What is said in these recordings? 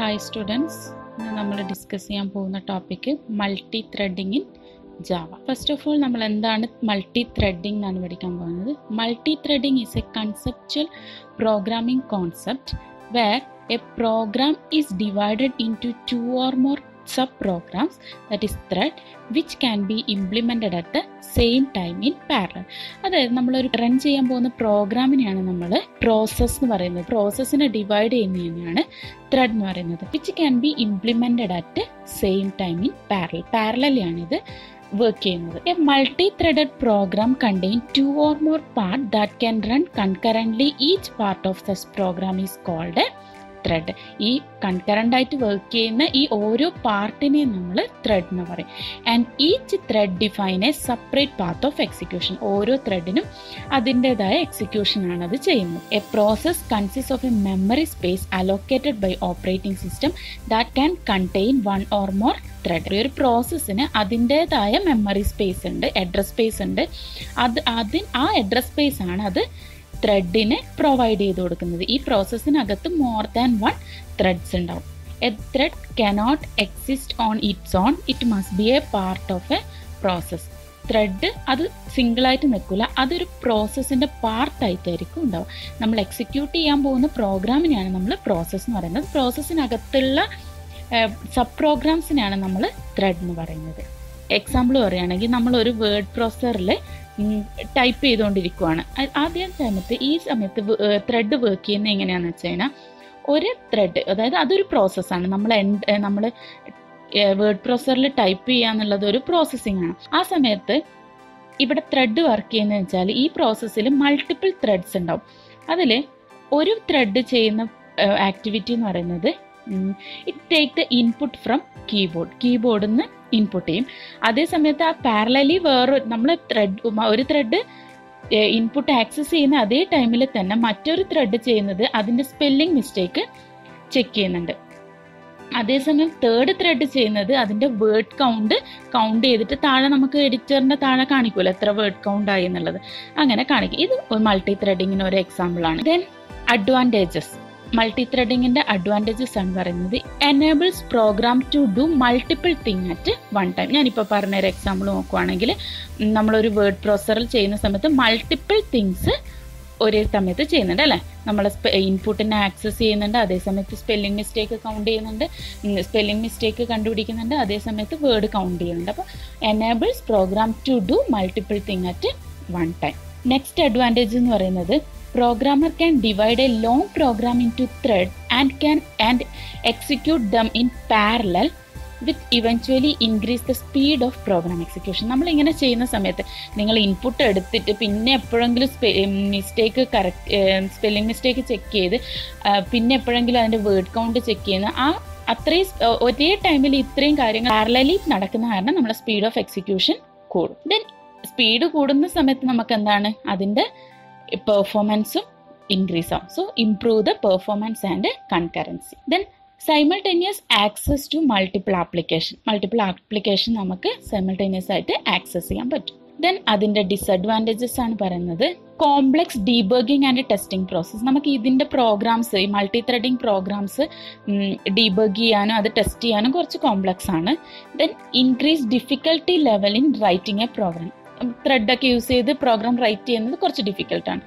Hi students, നമ്മൾ discuss ചെയ്യാൻ പോകുന്ന topic multi threading in Java. First of all നമ്മൾ എന്താണ് മൾട്ടി ത്രെഡിങ് എന്നാണ് പഠിക്കാൻ പോകുന്നത്. Multi threading is a conceptual programming concept where a program is divided into 2 or more sub-programs, that is thread, which can be implemented at the same time in parallel. അതായത് നമ്മളൊരു run ചെയ്യാൻ പോകുന്ന പ്രോഗ്രാമിനെയാണ് നമ്മൾ process എന്ന് പറയുന്നത്. പ്രോസസ്സിനെ divide ചെയ്യുന്നതിനാണ് thread എന്ന് പറയുന്നത്. Which can be implemented at same time in parallel. പാരലലാണ് ഇത് വർക്ക് ചെയ്യുന്നത്. A multi threaded program contain 2 or more part that can run concurrently. Each part of this program is called thread. ഈ concurrent ആയിട്ട് work ചെയ്യുന്ന ഈ ഓരോ പാർട്ടിനെയും നമ്മൾ ത്രെഡ് എന്ന് പറയും. And each thread define a separate path of execution. ഓരോ ത്രെഡിനും അതിൻ്റെതായ എക്സിക്യൂഷനാണ് അത് ചെയ്യുന്നത്. A process consist of A memory space allocated by operating system that can contain 1 or more thread. ഒരു പ്രോസസ്സിന് അതിൻ്റെതായ മെമ്മറി സ്പേസ് ഉണ്ട്, അഡ്രസ് സ്പേസ് ഉണ്ട്. ആ അഡ്രസ് സ്പേസ് ആണ് അത് ത്രെഡിന് പ്രൊവൈഡ് ചെയ്ത് കൊടുക്കുന്നത്. ഈ പ്രോസസ്സിനകത്ത് മോർ ദാൻ 1 ത്രെഡ്സ് ഉണ്ടാവും. A threat cannot exist on its on, it must be A part of A process. Thread അത് സിംഗിളായിട്ട് നിൽക്കില്ല, അതൊരു പ്രോസസ്സിൻ്റെ പാർട്ടായിട്ടായിരിക്കും ഉണ്ടാവും. നമ്മൾ എക്സിക്യൂട്ട് ചെയ്യാൻ പോകുന്ന പ്രോഗ്രാമിനെയാണ് നമ്മൾ പ്രോസസ്സ് എന്ന് പറയുന്നത്. പ്രോസസ്സിനകത്തുള്ള സബ് പ്രോഗ്രാംസിനെയാണ് നമ്മൾ ത്രെഡ് എന്ന് പറയുന്നത്. എക്സാമ്പിൾ പറയുകയാണെങ്കിൽ നമ്മളൊരു വേർഡ് പ്രോസസ്സറിൽ ടൈപ്പ് ചെയ്തുകൊണ്ടിരിക്കുകയാണ്. ആദ്യം ഈ സമയത്ത് ത്രെഡ് വർക്ക് ചെയ്യുന്നത് എങ്ങനെയാണെന്ന് വെച്ച് കഴിഞ്ഞാൽ, ഒരു ത്രെഡ്, അതായത് അതൊരു പ്രോസസ്സാണ്. നമ്മൾ വേർഡ് പ്രോസസ്സറിൽ ടൈപ്പ് ചെയ്യുക എന്നുള്ളത് ഒരു പ്രോസസ്സിംഗ് ആണ്. ആ സമയത്ത് ഇവിടെ ത്രെഡ് വർക്ക് ചെയ്യുന്നതെന്ന് വെച്ചാൽ ഈ പ്രോസസ്സിൽ മൾട്ടിപ്പിൾ ത്രെഡ്സ് ഉണ്ടാവും. അതിൽ ഒരു ത്രെഡ് ചെയ്യുന്ന ആക്ടിവിറ്റി എന്ന് പറയുന്നത് it take the input from കീബോർഡിൽ നിന്ന് ഇൻപുട്ട് ചെയ്യും. അതേ സമയത്ത് ആ പാരലലി ഒരു ത്രെഡ് ഇൻപുട്ട് ആക്സസ് ചെയ്യുന്ന അതേ ടൈമിൽ തന്നെ മറ്റൊരു ത്രെഡ് ചെയ്യുന്നത് അതിൻ്റെ സ്പെല്ലിംഗ് മിസ്റ്റേക്ക് ചെക്ക് ചെയ്യുന്നുണ്ട്. അതേസമയം തേർഡ് ത്രെഡ് ചെയ്യുന്നത് അതിൻ്റെ വേർഡ് കൗണ്ട് ചെയ്തിട്ട് താഴെ നമുക്ക് എഡിറ്ററിൻ്റെ താഴെ കാണിക്കുമല്ലോ എത്ര വേർഡ് കൗണ്ട് ആയി എന്നുള്ളത്, അങ്ങനെ കാണിക്കും. ഇത് മൾട്ടി ത്രെഡിങ്ങിന് ഒരു എക്സാമ്പിളാണ്. Then advantages. മൾട്ടി ത്രെഡിങ്ങിൻ്റെ അഡ്വാൻറ്റേജസ് ആണ് പറയുന്നത്. Enables program to do multiple thing at one time. ഞാനിപ്പോൾ പറഞ്ഞൊരു എക്സാമ്പിൾ നോക്കുവാണെങ്കിൽ, നമ്മളൊരു വേർഡ് പ്രോസസ്സറിൽ ചെയ്യുന്ന സമയത്ത് മൾട്ടിപ്പിൾ തിങ്സ് ഒരേ സമയത്ത് ചെയ്യുന്നുണ്ട് അല്ലേ. നമ്മൾ ഇൻപുട്ടിനെ ആക്സസ് ചെയ്യുന്നുണ്ട്, അതേസമയത്ത് സ്പെല്ലിംഗ് മിസ്റ്റേക്ക് കൗണ്ട് ചെയ്യുന്നുണ്ട്, സ്പെല്ലിംഗ് മിസ്റ്റേക്ക് കണ്ടുപിടിക്കുന്നുണ്ട്, അതേസമയത്ത് വേർഡ് കൗണ്ട് ചെയ്യുന്നുണ്ട്. അപ്പോൾ enables program to do multiple thing at one time. Next advantage എന്ന് പറയുന്നത്, programmer can divide a long program into thread and execute them in parallel with eventually increase the speed of program execution. നമ്മൾ ഇങ്ങനെ ചെയ്യുന്ന സമയത്ത് നിങ്ങൾ input എടുത്തിട്ട് പിന്നെ എപ്പോഴെങ്കിലും സ്പെല്ലിംഗ് മിസ്റ്റേക്ക് ചെക്ക് ചെയ്ത് പിന്നെ എപ്പോഴെങ്കിലും അതിൻ്റെ വേർഡ് കൗണ്ട് ചെക്ക് ചെയ്യുന്ന അത്രയും ഒരേ ടൈമിൽ ഇത്രയും കാര്യങ്ങൾ പാരലലി നടക്കുന്ന കാരണം നമ്മുടെ സ്പീഡ് ഓഫ് എക്സിക്യൂഷൻ കൂടും. ദെൻ സ്പീഡ് കൂടുന്ന സമയത്ത് നമുക്ക് എന്താണ് അതിൻ്റെ പെർഫോമൻസും ഇൻക്രീസ് ആവും. So improve the performance and concurrency. Then simultaneous access to multiple application നമുക്ക് സൈമൾട്ടേനിയസ് ആയിട്ട് ആക്സസ് ചെയ്യാൻ പറ്റും. ദെൻ അതിൻ്റെ ഡിസഡ്വാൻറ്റേജസ് ആണ് പറയുന്നത്. Complex debugging and testing process. നമുക്ക് ഇതിൻ്റെ പ്രോഗ്രാംസ്, ഈ മൾട്ടി ത്രെഡിങ് പ്രോഗ്രാംസ് ഡീബഗ് ചെയ്യാനും അത് ടെസ്റ്റ് ചെയ്യാനും കുറച്ച് കോംപ്ലെക്സ് ആണ്. Then increase difficulty level in writing a program. ത്രെഡൊക്കെ യൂസ് ചെയ്ത് പ്രോഗ്രാം റൈറ്റ് ചെയ്യുന്നത് കുറച്ച് ഡിഫിക്കൽട്ടാണ്.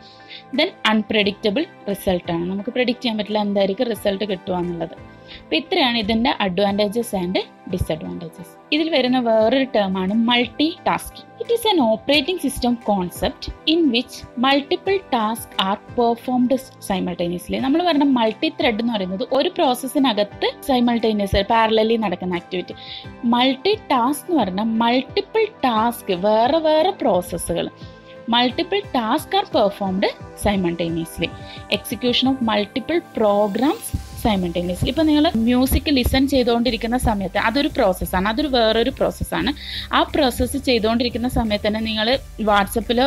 ദെൻ അൺപ്രെഡിക്റ്റബിൾ റിസൾട്ടാണ്. നമുക്ക് പ്രെഡിക്റ്റ് ചെയ്യാൻ പറ്റില്ല എന്തായിരിക്കും റിസൾട്ട് കിട്ടുക എന്നുള്ളത്. അപ്പോൾ ഇത്രയാണ് ഇതിൻ്റെ അഡ്വാൻറ്റേജസ് ആൻഡ് ഡിസഡ്വാൻറ്റേജസ്. ഇതിൽ വരുന്ന വേറൊരു ടേമാണ് multi tasking. It is an operating system concept in which multiple task are performed simultaneously. നമ്മൾ പറഞ്ഞ മൾട്ടി ത്രെഡ് എന്ന് പറയുന്നത് ഒരു പ്രോസസ്സിനകത്ത് സൈമൾട്ടേനിയസ് പാരലലി നടക്കുന്ന ആക്ടിവിറ്റി. മൾട്ടി ടാസ്ക് എന്ന് പറഞ്ഞാൽ മൾട്ടിപ്പിൾ ടാസ്ക്, വേറെ പ്രോസസ്സുകൾ, multiple tasks are performed simultaneously. Execution of multiple programs simultaneously. ഇപ്പോൾ നിങ്ങൾ മ്യൂസിക് ലിസൺ ചെയ്തുകൊണ്ടിരിക്കുന്ന സമയത്ത് അതൊരു പ്രോസസ്സാണ്, അതൊരു വേറൊരു പ്രോസസ്സാണ്. ആ പ്രോസസ്സ് ചെയ്തുകൊണ്ടിരിക്കുന്ന സമയത്ത് തന്നെ നിങ്ങൾ വാട്സപ്പിലോ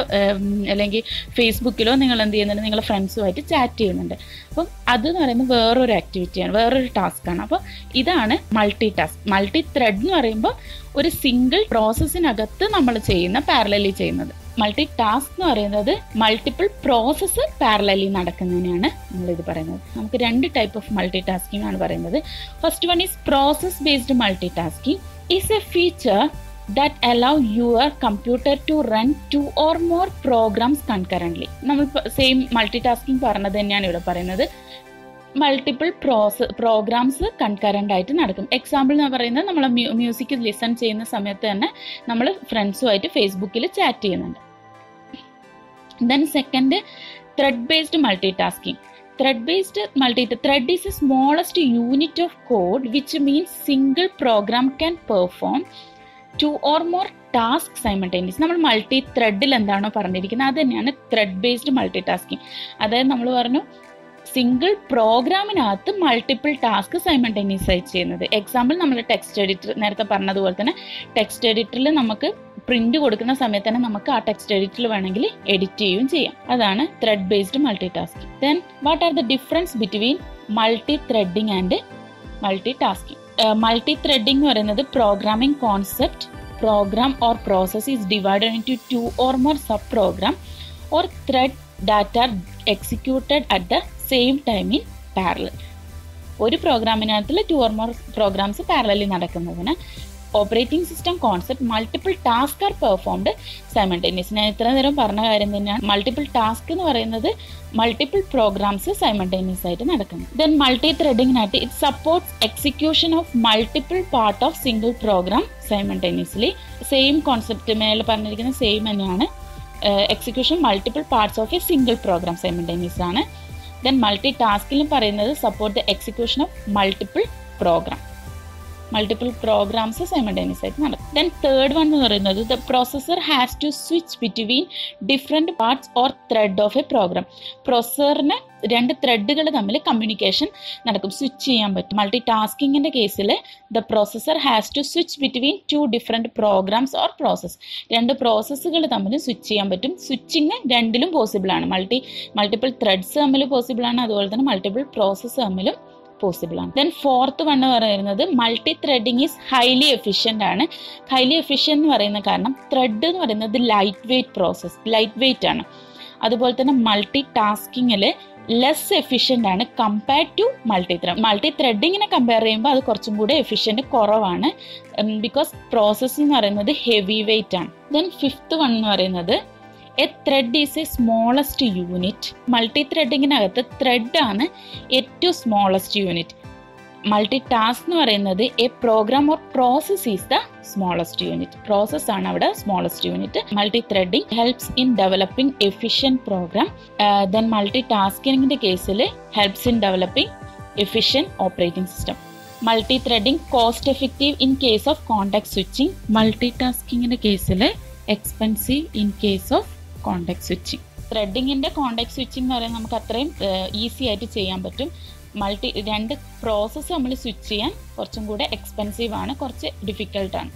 അല്ലെങ്കിൽ ഫേസ്ബുക്കിലോ നിങ്ങൾ എന്ത് ചെയ്യുന്നുണ്ട്, നിങ്ങളുടെ ഫ്രണ്ട്സുമായിട്ട് ചാറ്റ് ചെയ്യുന്നുണ്ട്. അപ്പം അതെന്ന് പറയുന്നത് വേറൊരു ആക്ടിവിറ്റിയാണ്, വേറൊരു ടാസ്ക്കാണ്. അപ്പോൾ ഇതാണ് മൾട്ടി ടാസ്ക്. മൾട്ടി ത്രെഡ് എന്ന് പറയുമ്പോൾ ഒരു സിംഗിൾ പ്രോസസ്സിനകത്ത് നമ്മൾ ചെയ്യുന്ന പാരലലി ചെയ്യുന്നത്. മൾട്ടി ടാസ്ക് എന്ന് പറയുന്നത് മൾട്ടിപ്പിൾ പ്രോസസ്സ് പാരലലി നടക്കുന്നതിനാണ് നമ്മളിത് പറയുന്നത്. നമുക്ക് 2 ടൈപ്പ് ഓഫ് മൾട്ടി ടാസ്കിംഗ് ആണ് പറയുന്നത്. First one is process based multi tasking is A feature that allow your computer to run 2 or more programs concurrently. നമ്മൾ സെയിം മൾട്ടി ടാസ്കിംഗ് പറഞ്ഞത് തന്നെയാണ് ഇവിടെ പറയുന്നത്. മൾട്ടിപ്പിൾ പ്രോഗ്രാംസ് കൺകറന്റ് ആയിട്ട് നടക്കും. എക്സാമ്പിൾ എന്ന് പറയുന്നത് നമ്മൾ മ്യൂസിക് ലിസൺ ചെയ്യുന്ന സമയത്ത് തന്നെ നമ്മൾ ഫ്രണ്ട്സുമായിട്ട് ഫേസ്ബുക്കിൽ ചാറ്റ് ചെയ്യുന്നുണ്ട്. Then second, thread based multi tasking. Thread is the smallest unit of code, which means single program can perform 2 or more tasks simultaneously. നമ്മൾ മൾട്ടി ത്രെഡിൽ എന്താണോ പറഞ്ഞിരിക്കുന്നത് അത് തന്നെയാണ് ത്രെഡ് ബേസ്ഡ് മൾട്ടി ടാസ്കിംഗ്. അതായത് നമ്മൾ പറഞ്ഞു സിംഗിൾ പ്രോഗ്രാമിനകത്ത് മൾട്ടിപ്പിൾ ടാസ്ക് സൈമൾട്ടേനിയസ് ആയി ചെയ്യുന്നത്. എക്സാമ്പിൾ നമ്മൾ ടെക്സ്റ്റ് എഡിറ്റർ, നേരത്തെ പറഞ്ഞതുപോലെ തന്നെ ടെക്സ്റ്റ് എഡിറ്ററിൽ നമുക്ക് പ്രിന്റ് കൊടുക്കുന്ന സമയത്ത് തന്നെ നമുക്ക് ആ ടെക്സ്റ്റ് എഡിറ്ററിൽ വേണമെങ്കിൽ എഡിറ്റ് ചെയ്യുകയും ചെയ്യാം. അതാണ് thread based multi tasking. Then what are the difference between multi threading and multi tasking? Multi threading എന്ന് പറയുന്നത് programming concept, program or process is divided into 2 or more sub program or thread that are executed at the same time in parallel. ഒരു പ്രോഗ്രാമിനകത്തിൽ 2 or more programs parallelly നടക്കുന്നതിന് operating system concept multiple task are performed simultaneous. ഞാൻ ഇത്ര നേരം പറഞ്ഞ കാര്യം തന്നെയാണ്. Multiple task എന്ന് പറയുന്നത് മൾട്ടിപ്പിൾ പ്രോഗ്രാംസ് സൈമൾട്ടേനിയസ് ആയിട്ട് നടക്കുന്നു. ദെൻ മൾട്ടി ത്രെഡിങ്ങിനായിട്ട് it supports execution of multiple part of single program simultaneously. Same concept മേലെ പറഞ്ഞിരിക്കുന്ന സെയിം തന്നെയാണ്. Execution multiple parts of a single program simultaneous ആണ്. ദെൻ മൾട്ടി ടാസ്കിലും പറയുന്നത് support the execution of multiple programs simultaneous ആയിട്ട് നടക്കും. Then third one എന്ന് പറയുന്നത് the processor has to switch between different parts or thread of a program. പ്രോസസറിന് 2 ത്രെഡുകൾ തമ്മിൽ കമ്മ്യൂണിക്കേഷൻ നടക്കും, സ്വിച്ച് ചെയ്യാൻ പറ്റും. മൾട്ടി ടാസ്കിങ്ങിൻ്റെ കേസിൽ the processor has to switch between 2 different programs or process. 2 പ്രോസസ്സുകൾ തമ്മിൽ സ്വിച്ച് ചെയ്യാൻ പറ്റും. സ്വിച്ചിങ് 2ലും പോസിബിളാണ്. മൾട്ടിപ്പിൾ ത്രെഡ്സ് തമ്മിൽ പോസിബിളാണ്, അതുപോലെ തന്നെ മൾട്ടിപ്പിൾ പ്രോസസ്സ് തമ്മിലും പോസിബിൾ ആണ്. ദെൻ ഫോർത്ത് വൺ പറയുന്നത് multi threading is highly efficient ആണ്. ഹൈലി എഫിഷ്യൻ്റ് എന്ന് പറയുന്ന കാരണം ത്രെഡ് എന്ന് പറയുന്നത് ലൈറ്റ് വെയിറ്റ് ആണ്. അതുപോലെ തന്നെ മൾട്ടി ടാസ്കിങ്ങിൽ ലെസ് എഫിഷ്യൻ്റ് ആണ് കമ്പയർഡ് ടു മൾട്ടി ത്രെഡിങ്ങിനെ കമ്പയർ ചെയ്യുമ്പോൾ അത് കുറച്ചും കൂടെ എഫിഷ്യൻ്റ് കുറവാണ്. ബിക്കോസ് പ്രോസസ്സ് എന്ന് പറയുന്നത് ഹെവി വെയിറ്റ് ആണ്. ദെൻ ഫിഫ്ത്ത് വൺ എന്ന് പറയുന്നത് a thread is a smallest unit. Multi ത്രെഡിങ്ങിനകത്ത് ത്രെഡ് ആണ് ഏറ്റവും സ്മോളസ്റ്റ് യൂണിറ്റ്. മൾട്ടി ടാസ്ക് എന്ന് പറയുന്നത് a program or process is the smallest unit. Process ആണ് അവിടെ smallest unit. Multi threading helps in developing efficient program. Then multi ടാസ്കിങ്ങിൻ്റെ കേസിൽ helps in developing efficient operating system. Multi threading cost effective in case of contact switching. Multi ടാസ്കിങ്ങിൻ്റെ കേസിൽ expensive in case of contact switching. ത്രെഡിങ്ങിൻ്റെ contact switching എന്ന് പറയുന്നത് നമുക്ക് അത്രയും easy ആയിട്ട് ചെയ്യാൻ പറ്റും. 2 പ്രോസസ്സ് നമ്മൾ സ്വിച്ച് ചെയ്യാൻ കുറച്ചും കൂടെ എക്സ്പെൻസീവ് ആണ്, കുറച്ച് ഡിഫിക്കൽട്ടാണ്.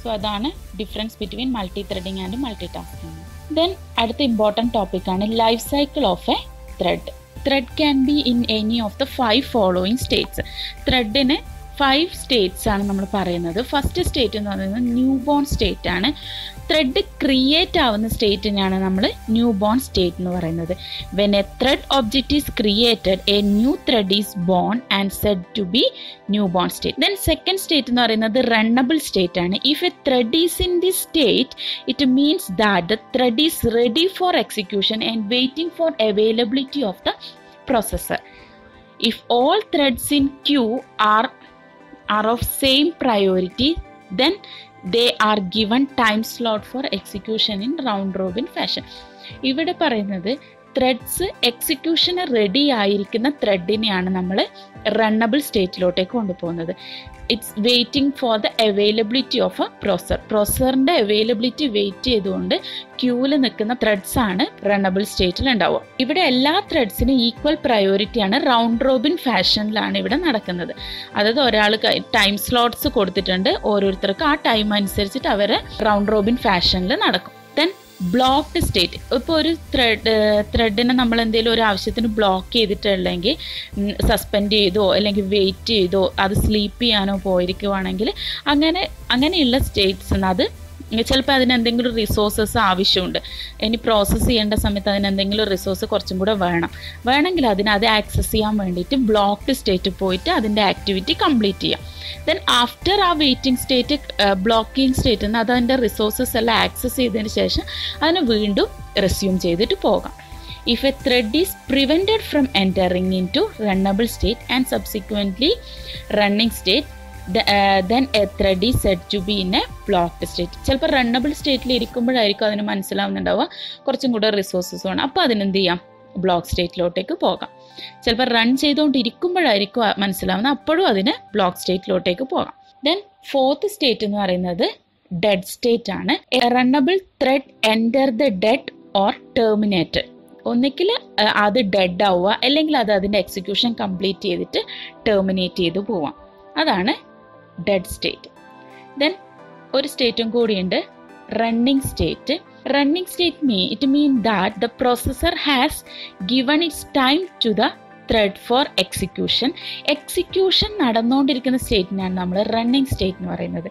സോ അതാണ് difference between multi threading and multi tasking. Then അടുത്ത ഇമ്പോർട്ടൻറ്റ് ടോപ്പിക്കാണ് life cycle of a thread. Thread can be in any of the 5 following states. ത്രെഡിന് 5 സ്റ്റേറ്റ്സ് ആണ് നമ്മൾ പറയുന്നത്. ഫസ്റ്റ് സ്റ്റേറ്റ് എന്ന് പറയുന്നത് ന്യൂ ബോൺ സ്റ്റേറ്റ് ആണ്. ത്രെഡ് ക്രിയേറ്റ് ആവുന്ന സ്റ്റേറ്റിനാണ് നമ്മൾ ന്യൂ ബോൺ സ്റ്റേറ്റ് എന്ന് പറയുന്നത്. When a thread object is created a new thread is born and Z to be new born state. Then second state എന്ന് പറയുന്നത് റണ്ണബിൾ സ്റ്റേറ്റ് ആണ്. If a thread is in this state it means that the thread is ready for execution and waiting for availability of the processor. If all threads in queue are of same priority, then they are given time slot for execution in round robin fashion. ഇവിടെ പറയുന്നത് threads എക്സിക്യൂഷന് ready ആയിരിക്കുന്ന ത്രെഡിനെയാണ് നമ്മൾ runnable സ്റ്റേറ്റിലോട്ടേക്ക് കൊണ്ടുപോകുന്നത്. It's waiting for the availability of a പ്രോസറിൻ്റെ availability wait ചെയ്തുകൊണ്ട് ക്യൂവിൽ നിൽക്കുന്ന ത്രെഡ്സ് ആണ് റണ്ണബിൾ സ്റ്റേറ്റിൽ ഉണ്ടാവുക. ഇവിടെ എല്ലാ ത്രെഡ്സിനും ഈക്വൽ പ്രയോറിറ്റിയാണ്. റൗണ്ട് റോബിൻ ഫാഷനിലാണ് ഇവിടെ നടക്കുന്നത്. അതായത് ഒരാൾ ടൈം സ്ലോട്ട്സ് കൊടുത്തിട്ടുണ്ട്, ഓരോരുത്തർക്ക് ആ ടൈം അനുസരിച്ചിട്ട് അവർ റൗണ്ട് റോബിൻ ഫാഷനിൽ നടക്കും. Then blocked state. ഇപ്പോൾ ഒരു ത്രെഡിനെ നമ്മൾ എന്തെങ്കിലും ഒരു ആവശ്യത്തിന് ബ്ലോക്ക് ചെയ്തിട്ടുണ്ടെങ്കിൽ സസ്പെൻഡ് ചെയ്തോ അല്ലെങ്കിൽ വെയിറ്റ് ചെയ്തോ അത് സ്ലീപ്പ് ചെയ്യാനോ പോയിരിക്കുവാണെങ്കിൽ അങ്ങനെയുള്ള സ്റ്റേറ്റ്സ് അത് ചിലപ്പോൾ അതിനെന്തെങ്കിലും റിസോഴ്സസ് ആവശ്യമുണ്ട്. ഇനി പ്രോസസ്സ് ചെയ്യേണ്ട സമയത്ത് അതിനെന്തെങ്കിലും റിസോഴ്സ് കുറച്ചും കൂടെ വേണമെങ്കിൽ അത് ആക്സസ് ചെയ്യാൻ വേണ്ടിയിട്ട് ബ്ലോക്ക്ഡ് സ്റ്റേറ്റ് പോയിട്ട് അതിൻ്റെ ആക്ടിവിറ്റി കംപ്ലീറ്റ് ചെയ്യാം. ദെൻ ആഫ്റ്റർ ആ വെയിറ്റിംഗ് സ്റ്റേറ്റ് ബ്ലോക്കിംഗ് സ്റ്റേറ്റിൽ നിന്ന് അതിൻ്റെ റിസോഴ്സസ് എല്ലാം ആക്സസ് ചെയ്തതിന് ശേഷം അതിന് വീണ്ടും റെസ്യൂം ചെയ്തിട്ട് പോകാം. If a thread is prevented from entering into runnable state and subsequently running state, then a thread is said to be in a blocked state. ചിലപ്പോൾ റണ്ണബിൾ സ്റ്റേറ്റിൽ ഇരിക്കുമ്പോഴായിരിക്കും അതിന് മനസ്സിലാവുന്നുണ്ടാവുക കുറച്ചും കൂടെ റിസോഴ്സസ് വേണം. അപ്പോൾ അതിനെന്ത് ചെയ്യാം, ബ്ലോക്ക് സ്റ്റേറ്റിലോട്ടേക്ക് പോകാം. ചിലപ്പോൾ റൺ ചെയ്തുകൊണ്ടിരിക്കുമ്പോഴായിരിക്കും മനസ്സിലാവുന്നത്, അപ്പോഴും അതിന് ബ്ലോക്ക് സ്റ്റേറ്റിലോട്ടേക്ക് പോകാം. ദെൻ ഫോർത്ത് സ്റ്റേറ്റ് എന്ന് പറയുന്നത് ഡെഡ് സ്റ്റേറ്റ് ആണ്. A runnable thread enter the dead or terminated. ഒന്നിക്കിൽ അത് ഡെഡ് ആവുക, അല്ലെങ്കിൽ അത് അതിൻ്റെ എക്സിക്യൂഷൻ കംപ്ലീറ്റ് ചെയ്തിട്ട് ടെർമിനേറ്റ് ചെയ്ത് പോവാം. അതാണ് ഡെഡ് സ്റ്റേറ്റ്. ദെൻ ഒരു സ്റ്റേറ്റും കൂടിയുണ്ട്, running state. Running state it mean that the processor has given its time to the thread for execution. Execution നടന്നുകൊണ്ടിരിക്കുന്ന സ്റ്റേറ്റിനാണ് നമ്മൾ റണ്ണിങ് സ്റ്റേറ്റ് എന്ന് പറയുന്നത്.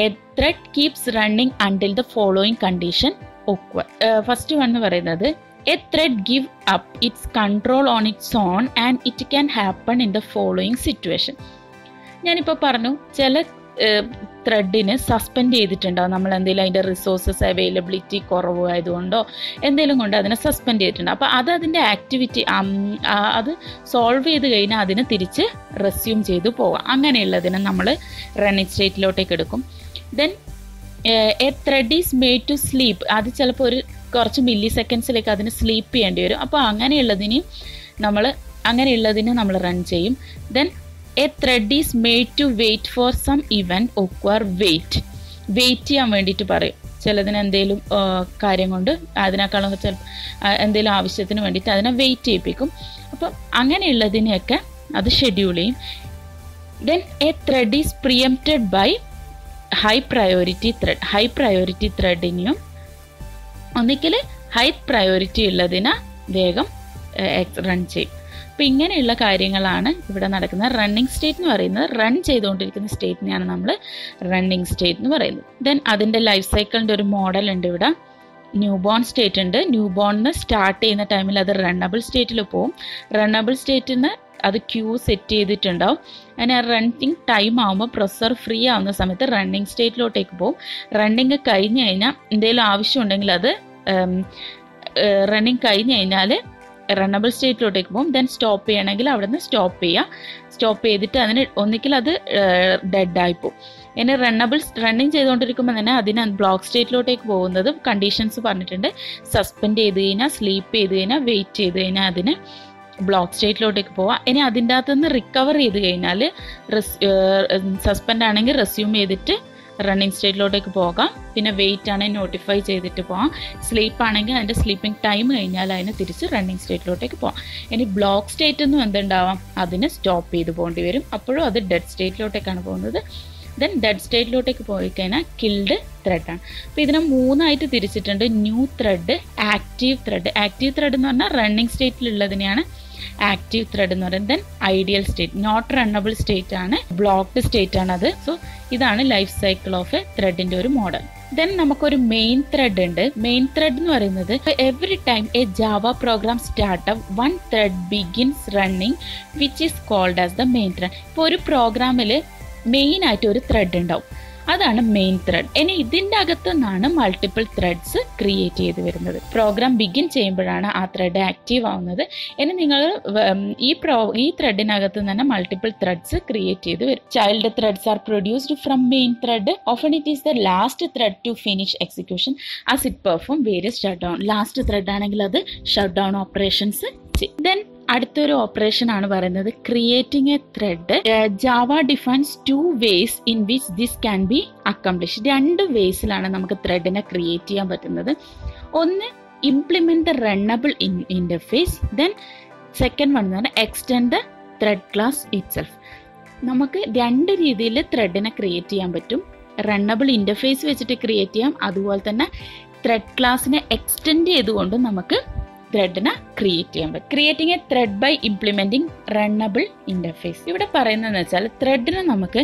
A thread keeps running until the following condition occur. First one എന്ന് പറയുന്നത് a thread give up its control on its own and it can happen in the following situation. ഞാനിപ്പോൾ പറഞ്ഞു, ചില ത്രെഡിന് സസ്പെൻഡ് ചെയ്തിട്ടുണ്ടാവും. നമ്മൾ എന്തെങ്കിലും അതിൻ്റെ റിസോഴ്സസ് അവൈലബിലിറ്റി കുറവായതുകൊണ്ടോ എന്തെങ്കിലും കൊണ്ട് അതിനെ സസ്പെൻഡ് ചെയ്തിട്ടുണ്ടാവും. അപ്പോൾ അതിൻ്റെ ആക്ടിവിറ്റി അത് സോൾവ് ചെയ്ത് കഴിഞ്ഞാൽ അതിന് തിരിച്ച് റെസ്യൂം ചെയ്ത് പോകാം. അങ്ങനെയുള്ളതിനെ നമ്മൾ റണ്ണിങ് സ്റ്റേറ്റിലോട്ടേക്ക് എടുക്കും. Then a thread is made to sleep. അത് ചിലപ്പോൾ കുറച്ച് മില്ലി സെക്കൻഡ്സിലേക്ക് അതിന് സ്ലീപ്പ് ചെയ്യേണ്ടി വരും. അപ്പോൾ അങ്ങനെയുള്ളതിന് നമ്മൾ റൺ ചെയ്യും. Then a thread is made to wait for some event occur wait ചെയ്യാൻ വേണ്ടിയിട്ട് പറയും. ചിലതിന് എന്തെങ്കിലും കാര്യം കൊണ്ട് അതിനേക്കാളും എന്തെങ്കിലും ആവശ്യത്തിന് വേണ്ടിയിട്ട് അതിനെ വെയിറ്റ് ചെയ്യിപ്പിക്കും. അപ്പം അങ്ങനെയുള്ളതിനെയൊക്കെ അത് ഷെഡ്യൂൾ ചെയ്യും. Then a thread is preempted by high priority ത്രെഡിനെയും ഒന്നിക്കൽ ഹൈ പ്രയോറിറ്റി ഉള്ളതിന് വേഗം റൺ ചെയ്യും. അപ്പോൾ ഇങ്ങനെയുള്ള കാര്യങ്ങളാണ് ഇവിടെ നടക്കുന്നത്. റണ്ണിങ് സ്റ്റേറ്റ് എന്ന് പറയുന്നത് റൺ ചെയ്തുകൊണ്ടിരിക്കുന്ന സ്റ്റേറ്റിനെയാണ് നമ്മൾ റണ്ണിങ് സ്റ്റേറ്റ് എന്ന് പറയുന്നത്. ദെൻ അതിൻ്റെ ലൈഫ് സൈക്കിളിൻ്റെ ഒരു മോഡൽ ഉണ്ട് ഇവിടെ. ന്യൂ ബോൺ സ്റ്റേറ്റ് ഉണ്ട്. ന്യൂ ബോണിന് സ്റ്റാർട്ട് ചെയ്യുന്ന ടൈമിൽ അത് റണ്ണബിൾ സ്റ്റേറ്റിൽ പോകും. റണ്ണബിൾ സ്റ്റേറ്റിൽ നിന്ന് അത് ക്യൂ സെറ്റ് ചെയ്തിട്ടുണ്ടാവും. അങ്ങനെ റണ്ണിങ് ടൈം ആകുമ്പോൾ പ്രൊസസ്സർ ഫ്രീ ആവുന്ന സമയത്ത് റണ്ണിങ് സ്റ്റേറ്റിലോട്ടേക്ക് പോകും. റണ്ണിങ് കഴിഞ്ഞ് കഴിഞ്ഞാൽ എന്തെങ്കിലും ആവശ്യമുണ്ടെങ്കിൽ അത് റണ്ണിങ് കഴിഞ്ഞ് കഴിഞ്ഞാൽ റണ്ണബിൾ സ്റ്റേറ്റിലോട്ടേക്ക് പോകും. ദെൻ സ്റ്റോപ്പ് ചെയ്യണമെങ്കിൽ അവിടെ നിന്ന് സ്റ്റോപ്പ് ചെയ്തിട്ട് അതിന് ഒന്നിക്കൽ അത് ഡെഡായി പോകും. ഇനി റണ്ണിങ് ചെയ്തുകൊണ്ടിരിക്കുമ്പോൾ തന്നെ അതിന് ബ്ലോക്ക് സ്റ്റേറ്റിലോട്ടേക്ക് പോകുന്നത് കണ്ടീഷൻസ് പറഞ്ഞിട്ടുണ്ട്. സസ്പെൻഡ് ചെയ്ത് കഴിഞ്ഞാൽ, സ്ലീപ്പ് ചെയ്ത് കഴിഞ്ഞാൽ, വെയിറ്റ് ചെയ്ത് കഴിഞ്ഞാൽ അതിന് ബ്ലോക്ക് സ്റ്റേറ്റിലോട്ടേക്ക് പോവാം. ഇനി അതിൻ്റെ അകത്തുനിന്ന് റിക്കവർ ചെയ്ത് കഴിഞ്ഞാൽ സസ്പെൻഡ് ആണെങ്കിൽ റെസ്യൂം ചെയ്തിട്ട് റണ്ണിങ് സ്റ്റേറ്റിലോട്ടേക്ക് പോകാം. പിന്നെ വെയിറ്റ് ആണെങ്കിൽ നോട്ടിഫൈ ചെയ്തിട്ട് പോകാം. സ്ലീപ്പ് ആണെങ്കിൽ അതിൻ്റെ സ്ലീപ്പിംഗ് ടൈം കഴിഞ്ഞാൽ അതിന് തിരിച്ച് റണ്ണിങ് സ്റ്റേറ്റിലോട്ടേക്ക് പോകാം. ഇനി ബ്ലോക്ക് സ്റ്റേറ്റ് ഒന്നും എന്തുണ്ടാവാം, അതിന് സ്റ്റോപ്പ് ചെയ്ത് പോകേണ്ടി വരും. അപ്പോഴും അത് ഡെഡ് സ്റ്റേറ്റിലോട്ടേക്കാണ് പോകുന്നത്. ദെൻ ഡെഡ് സ്റ്റേറ്റിലോട്ടേക്ക് പോയി കഴിഞ്ഞാൽ കിൽഡ് ത്രെഡാണ്. അപ്പോൾ ഇതിനെ മൂന്നായിട്ട് തിരിച്ചിട്ടുണ്ട്. ന്യൂ ത്രെഡ്, ആക്റ്റീവ് ത്രെഡ് എന്ന് പറഞ്ഞാൽ റണ്ണിങ് സ്റ്റേറ്റിലുള്ളതിനെയാണ് ആക്റ്റീവ് ത്രെഡ് എന്ന് പറയുന്നത്. Then ideal state, not runnable state ആണ്, ബ്ലോക്ക്ഡ് സ്റ്റേറ്റ് ആണ് അത്. സോ ഇതാണ് ലൈഫ് സൈക്കിൾ ഓഫ് എ ത്രെഡിൻ്റെ ഒരു മോഡൽ. ദെൻ നമുക്കൊരു മെയിൻ ത്രെഡ് ഉണ്ട്. മെയിൻ ത്രെഡ് എന്ന് പറയുന്നത് every time a Java program startup one thread begins running which is called as the main thread. ഇപ്പോൾ ഒരു പ്രോഗ്രാമിൽ മെയിൻ ആയിട്ട് ഒരു ത്രെഡ് ഉണ്ടാവും, അതാണ് മെയിൻ ത്രെഡ്. ഇനി ഇതിൻ്റെ അകത്തു നിന്നാണ് മൾട്ടിപ്പിൾ ത്രെഡ്സ് ക്രിയേറ്റ് ചെയ്ത് വരുന്നത്. പ്രോഗ്രാം ബിഗിൻ ചെയ്യുമ്പോഴാണ് ആ ത്രെഡ് ആക്റ്റീവ് ആവുന്നത്. ഇനി നിങ്ങൾ ഈ ത്രെഡിനകത്ത് തന്നെ മൾട്ടിപ്പിൾ ത്രെഡ്സ് ക്രിയേറ്റ് ചെയ്ത് വരും. Child threads are produced from main thread. Often it is the last thread to finish execution as it perform various shut down. Last thread ആണെങ്കിൽ അത് ഷട്ട് ഡൗൺ ഓപ്പറേഷൻസ് ചെയ്യും. ദെൻ അടുത്തൊരു ഓപ്പറേഷൻ ആണ് പറയുന്നത് creating a thread. Java defines 2 ways in which this can be accomplish. 2 വേസിലാണ് നമുക്ക് ത്രെഡിനെ ക്രിയേറ്റ് ചെയ്യാൻ പറ്റുന്നത്. ഒന്ന്, implement the runnable interface. Then second one എന്ന് പറഞ്ഞാൽ extend the thread class itself. നമുക്ക് 2 രീതിയിൽ ത്രെഡിനെ ക്രിയേറ്റ് ചെയ്യാൻ പറ്റും. റണ്ണബിൾ ഇന്റർഫേസ് വെച്ചിട്ട് ക്രിയേറ്റ് ചെയ്യാം, അതുപോലെ തന്നെ ത്രെഡ് ക്ലാസ്സിനെ എക്സ്റ്റെൻഡ് ചെയ്തുകൊണ്ട് നമുക്ക് ത്രെഡിനെ ക്രിയേറ്റ് ചെയ്യാൻ പറ്റും. Creating a thread by implementing runnable interface. ഇവിടെ പറയുന്നതെന്ന് വെച്ചാൽ ത്രെഡിനെ നമുക്ക്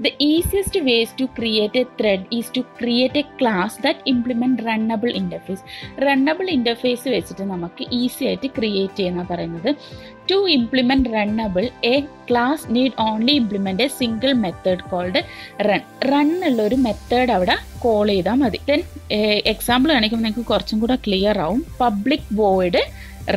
The easiest ways to create a thread is to create a class that implement runnable interface. Runnable interface വെച്ചിട്ട് നമുക്ക് ഈസി ആയിട്ട് ക്രിയേറ്റ് ചെയ്യുന്ന പറയുന്നത്. To implement runnable, a class need only implement a single method called run. Run ഉള്ള ഒരു method അവിടെ call ചെയ്താൽ മതി. ദെൻ എക്സാമ്പിൾ കാണിക്കുമ്പോൾ നിങ്ങൾക്ക് കുറച്ചും കൂടെ ക്ലിയർ ആവും. Public void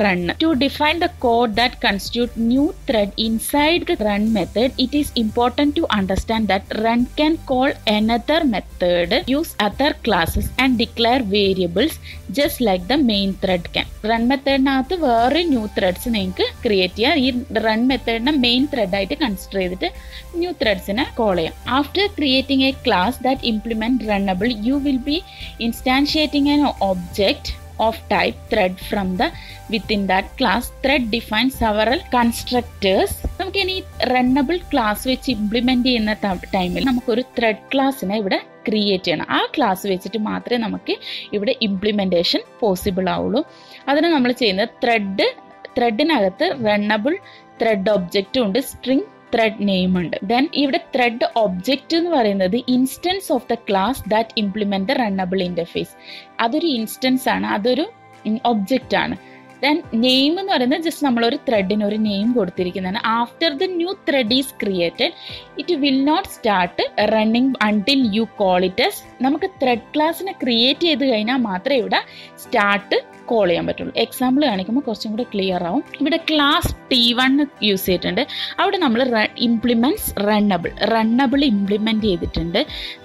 run. To define the code that constitute new thread inside the run method, it is important to understand that run can call another method, use other classes and declare variables just like the main thread can. Run method നാത്ത് വേറെ new threads നിങ്ങൾക്ക് create ചെയ്യാം. ഈ run മെത്തേഡിനെ main thread ആയിട്ട് consider ചെയ്തിട്ട് new ത്രെഡ്സിനെ call ചെയ്യാം. After creating a class that implement runnable, you will be instantiating an object of type thread from the within that class. Thread defines several constructors. നമുക്ക് ഇനി runnable class വെച്ച് implement ചെയ്യുന്ന ടൈമിൽ നമുക്കൊരു thread ക്ലാസ്സിനെ ഇവിടെ ക്രിയേറ്റ് ചെയ്യണം. ആ ക്ലാസ് വെച്ചിട്ട് മാത്രമേ നമുക്ക് ഇവിടെ ഇംപ്ലിമെന്റേഷൻ പോസിബിൾ ആവുള്ളൂ. അതിന് നമ്മൾ ചെയ്യുന്നത് ത്രെഡിനകത്ത് റണ്ണബിൾ ത്രെഡ് ഒബ്ജക്റ്റും ഉണ്ട്, സ്ട്രിംഗ് ത്രെഡ് നെയിം ഉണ്ട്. ദെൻ ഇവിടെ ത്രെഡ് ഒബ്ജക്റ്റ് എന്ന് പറയുന്നത് instance of the class that implement the runnable interface. അതൊരു ഇൻസ്റ്റൻസ് ആണ്, അതൊരു ഒബ്ജക്റ്റ് ആണ്. ദെൻ നെയിം എന്ന് പറയുന്നത് ജസ്റ്റ് നമ്മളൊരു ത്രെഡിന് ഒരു നെയിം കൊടുത്തിരിക്കുന്നതാണ്. After the new thread is created, it will not start running until you call it എസ്. നമുക്ക് ത്രെഡ് ക്ലാസ്സിനെ ക്രിയേറ്റ് ചെയ്ത് കഴിഞ്ഞാൽ മാത്രമേ ഇവിടെ സ്റ്റാർട്ട് കോൾ ചെയ്യാൻ പറ്റുള്ളൂ. എക്സാമ്പിൾ കാണിക്കുമ്പോൾ കുറച്ചും കൂടെ ക്ലിയർ ആവും. ഇവിടെ ക്ലാസ് T1 യൂസ് ചെയ്തിട്ടുണ്ട്. അവിടെ നമ്മൾ ഇംപ്ലിമെന്റ്സ് റണ്ണബിൾ ഇംപ്ലിമെന്റ് ചെയ്തിട്ടുണ്ട്.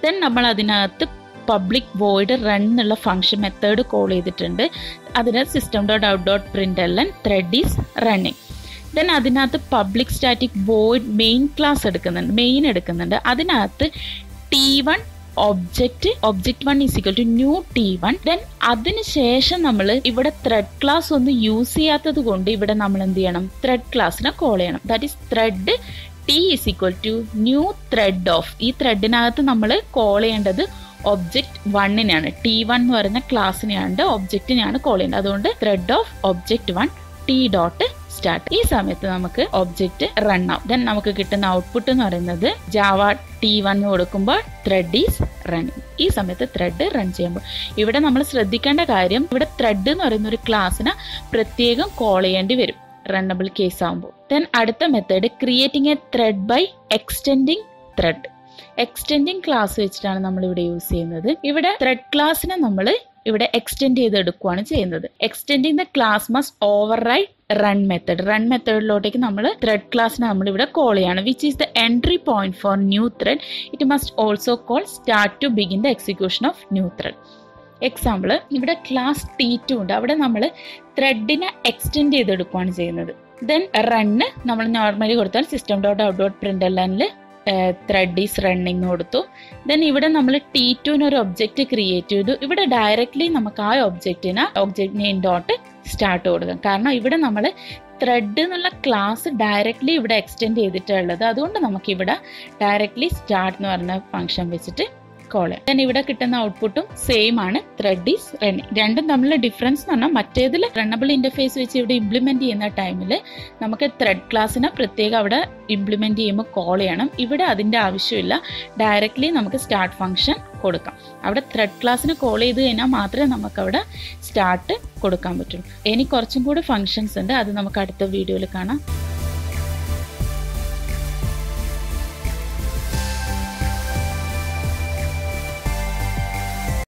ദെൻ നമ്മൾ അതിനകത്ത് പബ്ലിക് വോയിഡ് റൺ എന്നുള്ള ഫംഗ്ഷൻ മെത്തേഡ് കോൾ ചെയ്തിട്ടുണ്ട്. അതിന് system.out.println thread is running. Then അതിനകത്ത് public static void main class എടുക്കുന്നുണ്ട്. അതിനകത്ത് T1 object 1 is equal to new T1. Then അതിനുശേഷം നമ്മൾ ഇവിടെ ത്രെഡ് ക്ലാസ് ഒന്നും യൂസ് ചെയ്യാത്തത് കൊണ്ട് ഇവിടെ നമ്മൾ എന്ത് ചെയ്യണം, ത്രെഡ് ക്ലാസ്സിനെ കോൾ ചെയ്യണം. That is thread T is equal to new thread of. ഈ ത്രെഡിനകത്ത് നമ്മൾ കോൾ ചെയ്യേണ്ടത് ഒബ്ജക്റ്റ് 1നെയാണ്. T1 എന്ന് പറയുന്ന ക്ലാസ്സിനെയാണ് ഒബ്ജക്റ്റിനെയാണ് കോൾ ചെയ്യേണ്ടത്. അതുകൊണ്ട് thread of object 1 T dot start. ഈ സമയത്ത് നമുക്ക് ഒബ്ജക്റ്റ് റൺ ആവും. ദെൻ നമുക്ക് കിട്ടുന്ന ഔട്ട്പുട്ട് എന്ന് പറയുന്നത് ജാവ T1 കൊടുക്കുമ്പോൾ ത്രെഡ് ഈസ് റണ്ണിങ്. ഈ സമയത്ത് ത്രെഡ് റൺ ചെയ്യുമ്പോൾ ഇവിടെ നമ്മൾ ശ്രദ്ധിക്കേണ്ട കാര്യം, ഇവിടെ ത്രെഡ് എന്ന് പറയുന്ന ഒരു ക്ലാസ്സിനെ പ്രത്യേകം കോൾ ചെയ്യേണ്ടി വരും റണ്ണബിൾ കേസ് ആകുമ്പോൾ. ദെൻ അടുത്ത method creating a thread by extending thread. Extending class വെച്ചിട്ടാണ് നമ്മൾ ഇവിടെ യൂസ് ചെയ്യുന്നത്. ഇവിടെ ത്രെഡ് ക്ലാസ്സിനെ നമ്മൾ ഇവിടെ എക്സ്റ്റെൻഡ് ചെയ്തെടുക്കുകയാണ് ചെയ്യുന്നത്. Extending the class must override run മെത്തേഡിലോട്ടേക്ക് നമ്മൾ ത്രെഡ് ക്ലാസ്സിനെ നമ്മൾ ഇവിടെ കോൾ ചെയ്യാണ്. Which is the entry point for new thread. It must also call start to begin the execution of new thread. Example ഇവിടെ class T2 ഉണ്ട്. അവിടെ നമ്മൾ ത്രെഡിനെ എക്സ്റ്റെൻഡ് ചെയ്തെടുക്കുകയാണ് ചെയ്യുന്നത്. ദെൻ റണ്ണ് നമ്മൾ നോർമലി കൊടുത്താൽ system.out.println ത്രെഡ് ഈസ് റണ്ണിങ് കൊടുത്തു. Then ഇവിടെ നമ്മൾ T2 ഒരു ഒബ്ജക്റ്റ് ക്രിയേറ്റ് ചെയ്തു. ഇവിടെ ഡയറക്റ്റ്ലി നമുക്ക് ആ ഒബ്ജക്റ്റ് നെയിം ഡോട്ട് സ്റ്റാർട്ട് കൊടുക്കാം. കാരണം ഇവിടെ നമ്മൾ ത്രെഡ് എന്നുള്ള ക്ലാസ് ഡയറക്റ്റ്ലി ഇവിടെ എക്സ്റ്റെൻഡ് ചെയ്തിട്ടുള്ളത്. അതുകൊണ്ട് നമുക്ക് ഇവിടെ ഡയറക്റ്റ്ലി സ്റ്റാർട്ട് എന്ന് പറഞ്ഞ ഫംഗ്ഷൻ വെച്ചിട്ട് കോൾ ചെയ്യാം. ദെൻ ഇവിടെ കിട്ടുന്ന ഔട്ട്പുട്ടും സെയിം ആണ്, ത്രെഡ് ഈസ് റണ്ണിങ്. രണ്ടും തമ്മിലുള്ള ഡിഫറൻസ് എന്ന് പറഞ്ഞാൽ മറ്റേതിൽ റണ്ണബിൾ ഇന്റർഫേസ് വെച്ച് ഇവിടെ ഇംപ്ലിമെന്റ് ചെയ്യുന്ന ടൈമിൽ നമുക്ക് ത്രെഡ് ക്ലാസ്സിനെ പ്രത്യേകം അവിടെ ഇംപ്ലിമെന്റ് ചെയ്യുമ്പോൾ കോൾ ചെയ്യണം. ഇവിടെ അതിന്റെ ആവശ്യമില്ല, ഡയറക്റ്റ്ലി നമുക്ക് സ്റ്റാർട്ട് ഫംഗ്ഷൻ കൊടുക്കാം. അവിടെ ത്രെഡ് ക്ലാസ്സിന് കോൾ ചെയ്ത് കഴിഞ്ഞാൽ മാത്രമേ നമുക്ക് അവിടെ സ്റ്റാർട്ട് കൊടുക്കാൻ പറ്റുള്ളൂ. ഇനി കുറച്ചും കൂടി ഫംഗ്ഷൻസ് ഉണ്ട്, അത് നമുക്ക് അടുത്ത വീഡിയോയിൽ കാണാം.